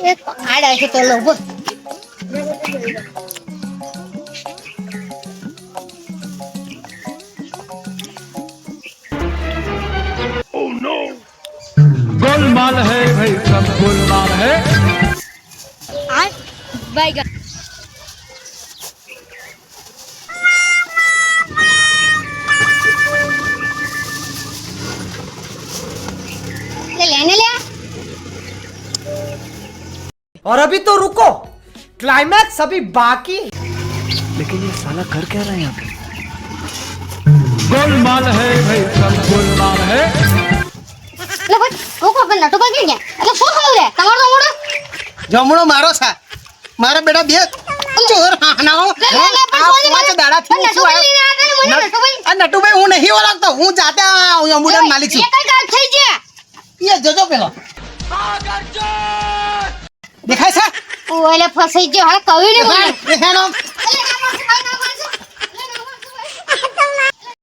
એક આડા છે તો લો બોલ गोलमाल है भाई सब गोलमाल है આ બાય ले लेने ले और अभी तो रुको क्लाइमैक्स अभी बाकी लेकिन ये साला कर क्या रहा है यहाँ पे? गोलमाल है भाई सब गोलमाल है લે ભાઈ કોકો પણ નટુ ભાઈ ગયા એટલે શું થયું રે તમારો મોડો જમણો મારો છે મારા બેટા બે ચોર હાનાઓ પાંચ દાડા થી નટુ ભાઈ લઈને આવ્યા મને નટુ ભાઈ આ નટુભાઈ હું નહીં ઓળખતો હું જાતે એમ્બ્યુલન્સ માલિક છું એક જ ગાલ થઈ ગયા એ જજો પેલો દેખાય છે ઓલે ફસાઈ ગયો હવે કહ્યું ને મને હેનો